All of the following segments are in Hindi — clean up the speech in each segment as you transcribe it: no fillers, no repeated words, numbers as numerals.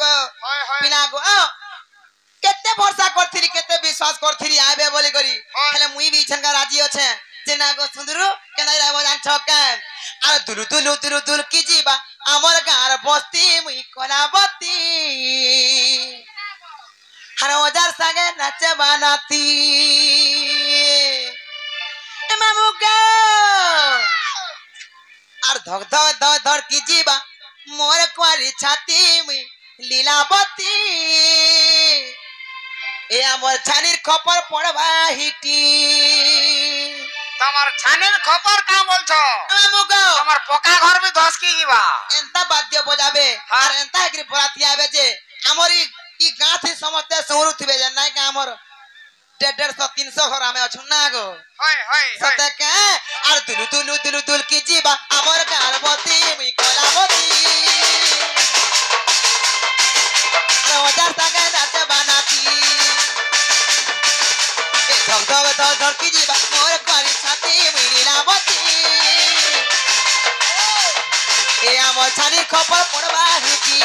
को पिला को केते भरोसा करथिली केते विश्वास करथिली आबे बोली करी हेले मुई भी छनका राजी अछे जे ना को सुंदरू केना रहबो जान छका आ दुलु दुलु दुलु दुल की जीवा हमर गार बस्ती मुई कोलाबती हर हजार संगे नाचे बनाती ए मामू को আর ধক ধক ধক ধর কি জীবা মোর কোয়ারি ছাতি মুই লীলাবতী এ আমার ছানির খবর পড়বা হিটি তোমার ছানির খবর কা বলছো আমুগো তোমার পকা ঘর বি ধস কি গিবা এন্তা বাদ্য বজাবে আর এন্তা একরি পরাতি আবে যে আমরি ই গাঁথি সমস্তে সৌরু থিবে যে নাই কা আমর 150-300 ঘর আমি অছু না গো হয় হয় সতকে আর দুলু দুলু দুলু দুল কি জীবা আমার গারবতী মুই কোলাবতী রোজার সাগে নাচে বানাতি এ ধক ধক ধক ধক কি জীবা মোর কোয়ারি ছাতি মুই লীলাবতী এ আমার ছানির খবর পড়বা হিটি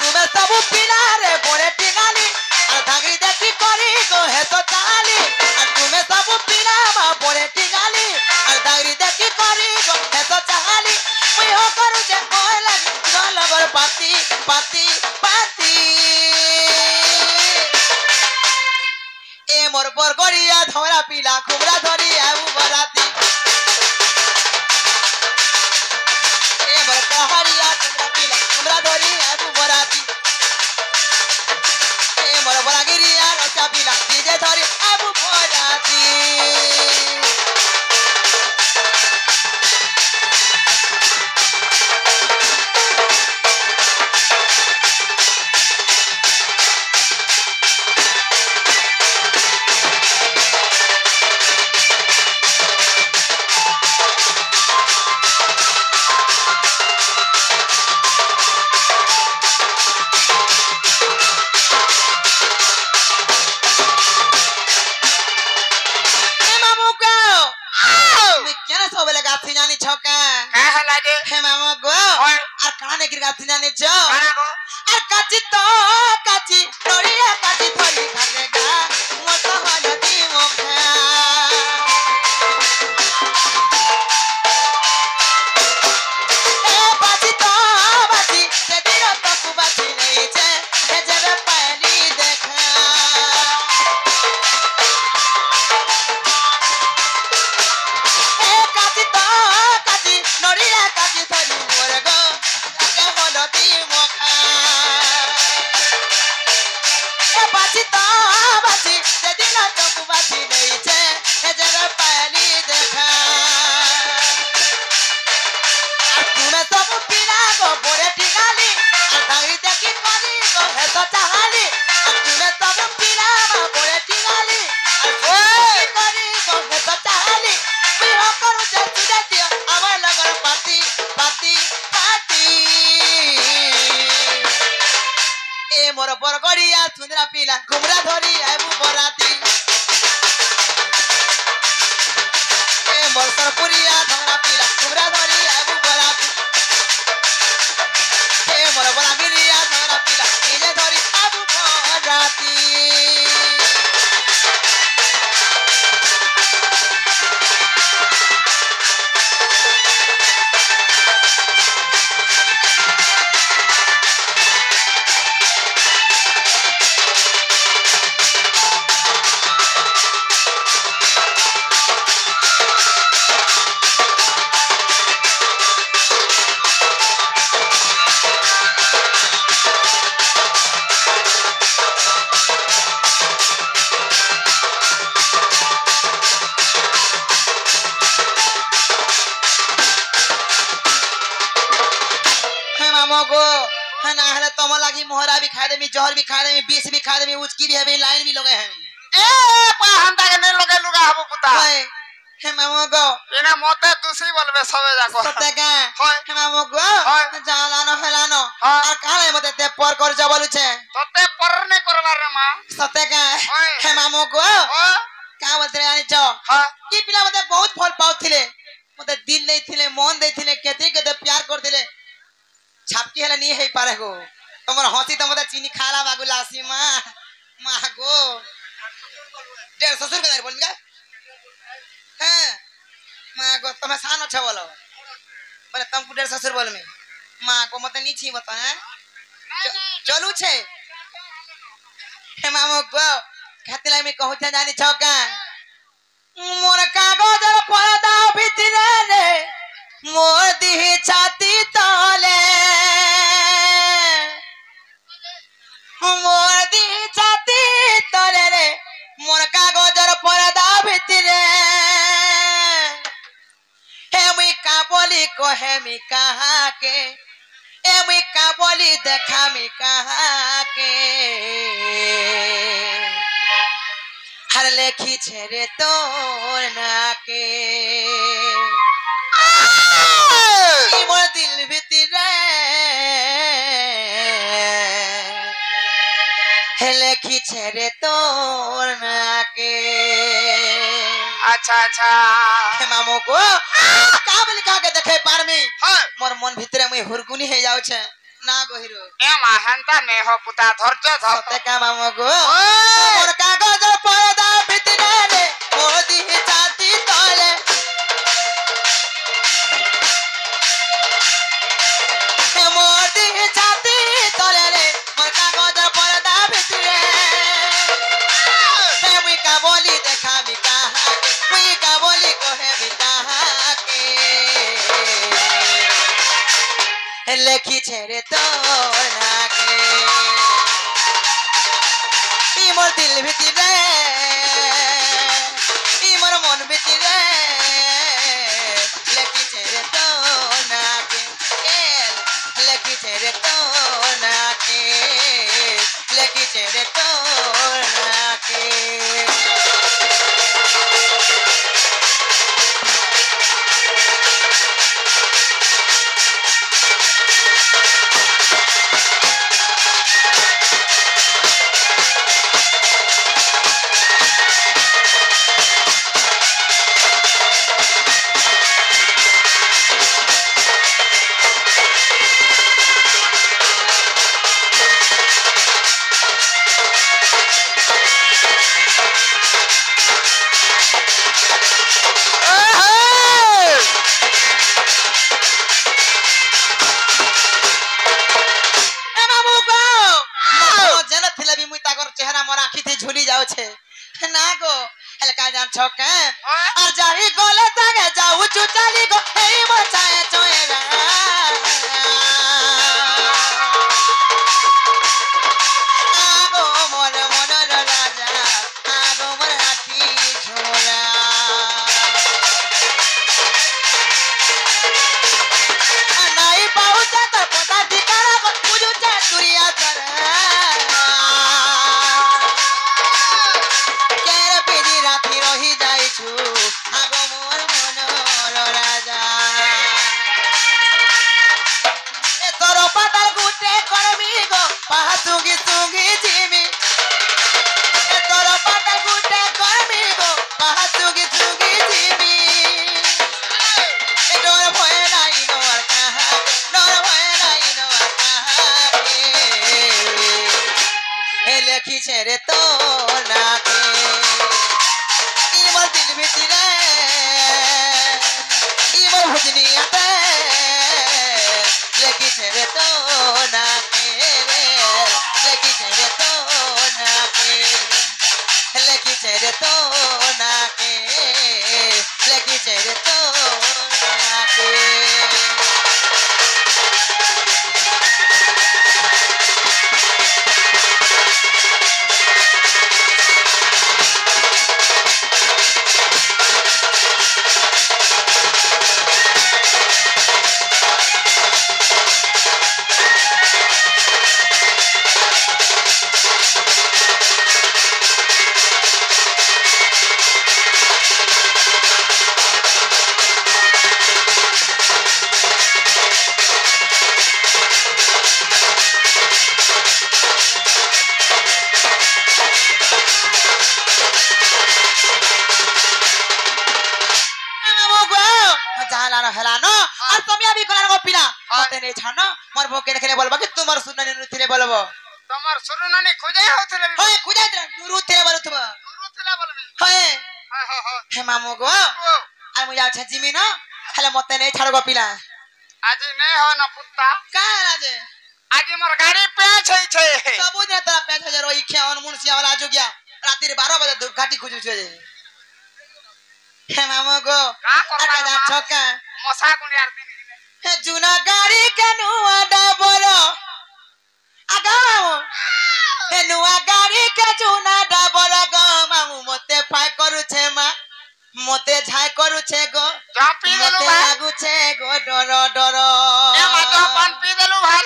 तुमे सब पिला रे बोरे टिंगाली और धागरी देखी करी गो है तो चाली और तुमे सब पिला मा बोरे टिंगाली और धागरी देखी करी गो है तो चाली मुई हो करू जे मोय लगी गलगर पाती पाती पाती ए मोर बरगड़िया धोरा पिला खुबरा धरी आऊ बराती ए मोर कहरिया खुबरा पिला खुबरा धरी आऊ बराती मोर बरागिरिया रचा पिला डीजे धरी आबू बराती मोर बरगड़िया सुंदरा पिला घुमरा धरी आबू बराती ए मोर सरपुरिया धरा पिला घुमरा धरी आबू बराती ए मोर बरागिरिया धरा पिला डीजे धरी आबू बराती मोहरा भी खा देमी जहर भी खा देमी बीस भी खा देमी उचकी भी है लाइन भी लगे हैं ए पा हंता के नहीं लगे लुगा हबो पुता हे मामो गो एना मते तुसी बोलबे सबे जाको सते का हे मामो गो जालानो हेलानो आ काले मते ते पर कर जबलु छे तते पर ने करबार रे मां सते का हे मामो गो का बोलते रे आनी छ की पिला मते बहुत फल पाउथिले मते दिल नै थिले मन दे थिले केते केते प्यार कर दिले हे पारे गो तमर हंसी त मते चीनी खाला बागुला सी माँ गो डेढ़ ससुर के बोल का हैं माँ गो तुम्हें सान अच्छा बोलो बोले तुम डेढ़ ससुर बोल में माँ को मते नी छी बता हैं चलू छे हे मामो गो खातिला में कहू छ जानी छका मोर कागजर पर्दा भितरे रे मोर दिही छाती तले मोर दिही छाती तले रे मोर कागजर पर्दा भितरे हे मुई का बोली कहे मी कहा के ए मुई का बोली देखा मी कहा के हर लेखी छेरे तोर नाके मोर दिल भितरे हे लेखी छेरे तोर नाके अच्छा अच्छा हे मामो को का बोली का के देखे पार में हां मोर मन भितरे मुई हुरगुनी हे जाउ छे ना गोहिरो ए महानता ने हो पुता धरते धर सते का मामो को मोर कागज पर्दा भितरे रे मोर दिही छाती तले हे मोर दिही छाती तले रे मोर कागज पर्दा भितरे हे मुई का बोली देखा मी कहा मुई का बोली कहे मी कहा के लेखी छेरे तोर नाके ई मोर दिल भितरे ई मोर मन भितरे लेखी छेरे तोर नाके लेखी छेरे तोर नाके लेखी छेरे तोर नाके चेहरा मोर आखी थी झुली जाउ छे ना गो हल्का जान छके और जाही गोले तगे जाऊ चुचाली गो हे बचाए चोएरा आगो मोर मन राजा आगो मोर आखी झोला नाई पाउच त पता ठिकाना को बुझु छ तुरिया कर सुगी सुगी जीमी तोर पता गुटे करमी गो पहा सुगी सुगी जीमी डोर भय नाही नोर कहा डोर भय नाही नोर कहा हे लेखी छेरे तो नाके ई मोर दिल भितरे ई मोर भुजनियाते लेखी छेरे तो नाके लेखी छेरे तो नाके लेखी छेरे तो नाके लेखी छेरे तो नाके मते नहीं छानो मोर भोके रखले बोलबा कि तुमर सुनने नुथिले बोलबो तमर सुरुनानी खोजे होतले होय खुजा नुथिले बोलथबा नुरुतला बोलबी होय हो हे मामू गो आ मुया छ जिमी न खाले मते नहीं छाड़ गो पिला आज नहीं हो न पुत्ता का राजे आज मोर गाड़ी पे छै सब दिन तोरा 5000 ओई खे अन मुनसिया वाला जो गया राती 12 बजे दुर्घाटी खुजु छे हे मामू गो का करबा आटा छका मसा गुंडियार दिन हे जुना गाड़ी के नुआ डबल आगा हे नुआ गाड़ी के जुना डबल गो मामू मते फाय करू छे मा मते झाय करू छे गो जा पी देलु मते भाई लागू छे गो डर डर ए मा तो पान पी देलु भाई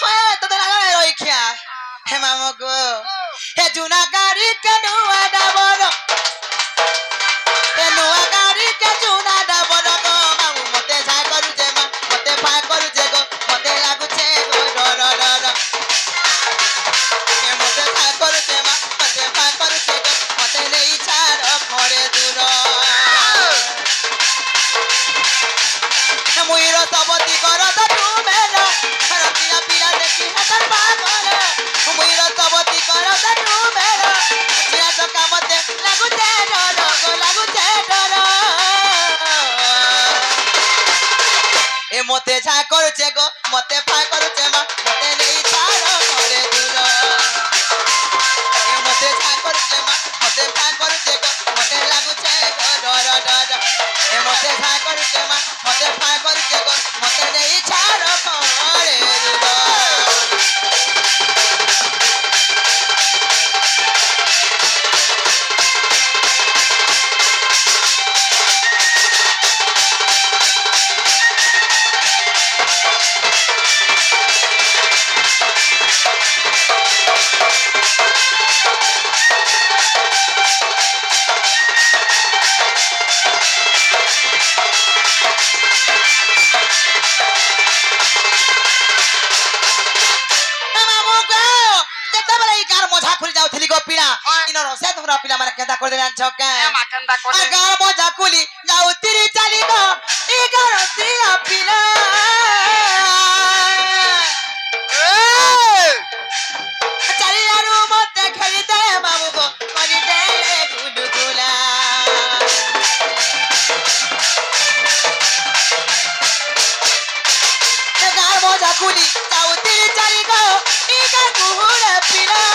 होय तो लगा रोई खिया हे मामू गो हे जुना गाड़ी के नुआ डबल हे नुआ गाड़ी के जुना डबल गो मामू मते झाय करू छे मा मते फाय करू छे गो मते लागू छे गो डर डर के मते झाय करू छे मा मते फाय करू छे गो मते नहीं छाड़ घरे दूर मुइरो सबती कर त तुमेरा रतिया पिला देखी हतर पागल मुइरो सबती कर त तुमेरा चिया तो कामते लागु छे डर गो लागु छे डर ए मते छा करू छे गो मते फा करू छे मा मते नहीं छाड़ करे दूर ए मते छा करू छे मा मते फा करू छे गो मते लागु छे गो डर डर ए मते छा करू छे मा मते फा करू छे गो मते नहीं छाड़ करे दूर मजा खुली जाऊ थली गो पिला इनो रसे तुमरा पिला माने केदा कर देना छके ए मा केंदा कोले अगर मजा खुली जाऊ तिरी चली गो ई गारो सिया पिला चली यारू मते खेली दे बाबू गो करी दे गुडगुला अगर मजा खुली जाऊ तिरी चली गो ई गारो पिला